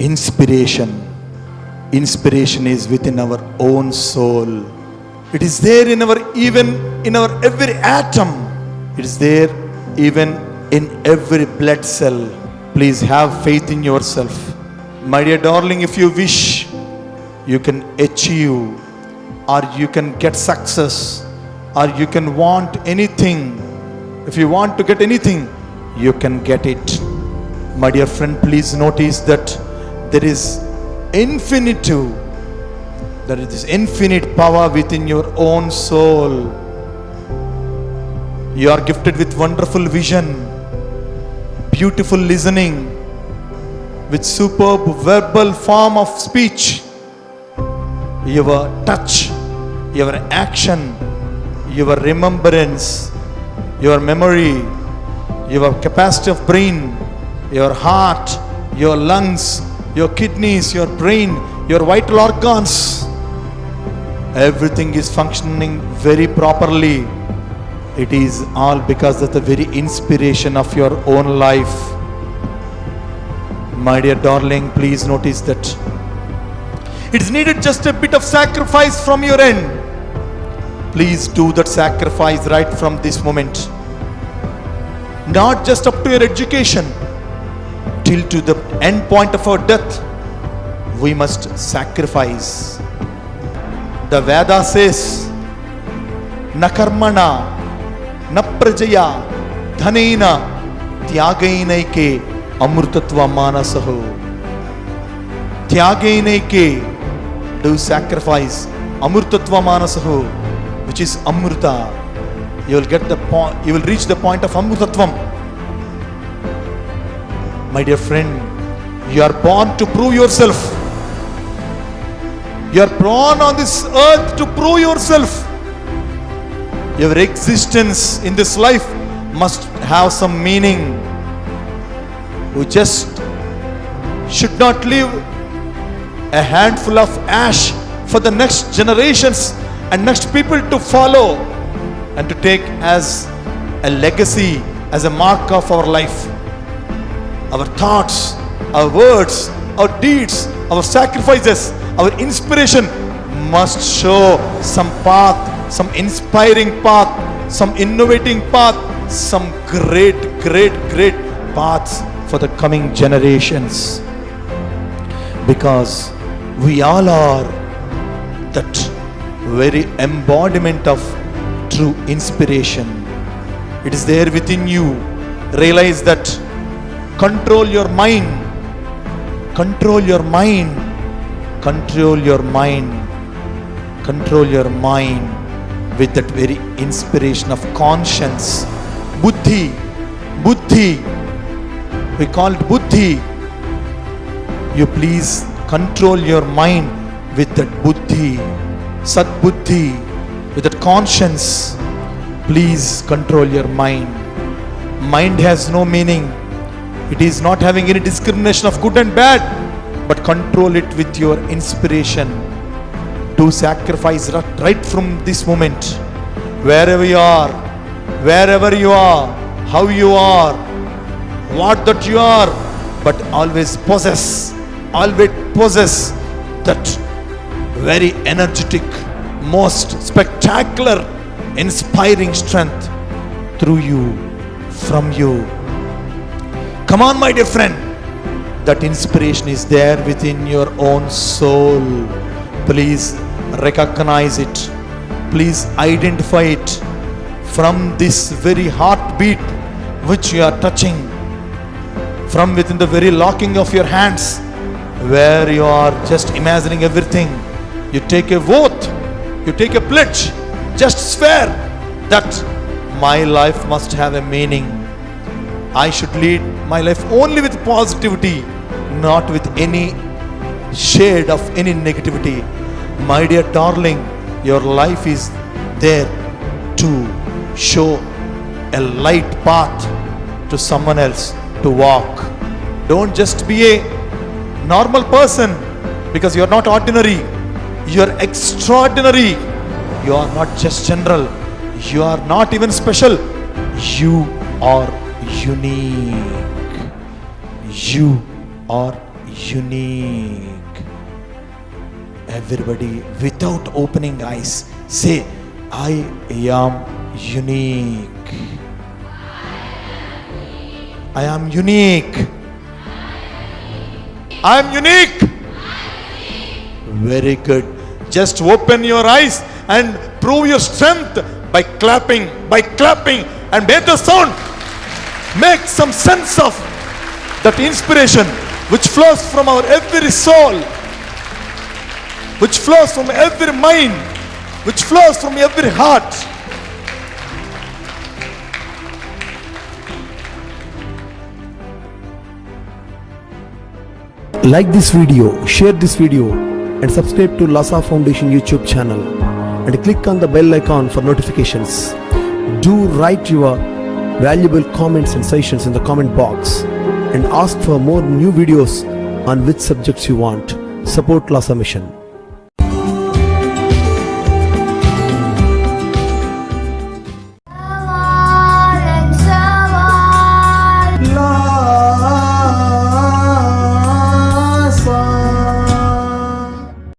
Inspiration. Inspiration is within our own soul. It is there in our every atom. It is there even in every blood cell. Please have faith in yourself. My dear darling, if you wish, you can achieve, or you can get success, or you can want anything. If you want to get anything, you can get it. My dear friend, please notice that there is infinite power within your own soul. You are gifted with wonderful vision, beautiful listening, with superb verbal form of speech, your touch, your action, your remembrance, your memory, your capacity of brain, your heart, your lungs, your kidneys, your brain, your vital organs. Everything is functioning very properly. It is all because of the very inspiration of your own life. My dear darling, please notice that it is needed just a bit of sacrifice from your end. Please do that sacrifice right from this moment. Not just up to your education, till to the end point of our death, we must sacrifice. The Veda says, na karmana, na prajaya, dhanena, tyagainaike, amrutatva manasaho. Tyagainaike, do sacrifice, amrutatva manasaho, which is amruta. You will get the point, you will reach the point of amrutatvam. My dear friend, you are born to prove yourself. You are born on this earth to prove yourself. Your existence in this life must have some meaning. We just should not leave a handful of ash for the next generations and next people to follow and to take as a legacy, as a mark of our life. Our thoughts, our words, our deeds, our sacrifices, our inspiration must show some path, some inspiring path, some innovating path, some great paths for the coming generations. Because we all are that very embodiment of true inspiration. It is there within you. Realize that. Control your mind. Control your mind. Control your mind. Control your mind with that very inspiration of conscience. Buddhi. Buddhi. We call it Buddhi. You please control your mind with that Buddhi. Sat Buddhi. With that conscience. Please control your mind. Mind has no meaning. It is not having any discrimination of good and bad, but control it with your inspiration. Do sacrifice right from this moment. Wherever you are, how you are, what that you are, but always possess that very energetic, most spectacular, inspiring strength through you, from you. Come on, my dear friend. That inspiration is there within your own soul. Please recognize it. Please identify it from this very heartbeat which you are touching, from within the very locking of your hands, where you are just imagining everything. You take a oath, you take a pledge, just swear that my life must have a meaning. I should lead my life only with positivity, not with any shade of any negativity. My dear darling, your life is there to show a light path to someone else to walk. Don't just be a normal person, because you are not ordinary. You are extraordinary. You are not just general. You are not even special. You are unique. You are unique. Everybody, without opening eyes, say, I am unique. I am unique. I am unique. Very good. Just open your eyes and prove your strength by clapping, and make the sound. Make some sense of that inspiration which flows from our every soul, which flows from every mind, which flows from every heart. Like this video, share this video, and subscribe to Lhasa Foundation YouTube channel, and click on the bell icon for notifications. Do write your valuable comments and suggestions in the comment box, and ask for more new videos on which subjects you want. Support Lhasa Mission.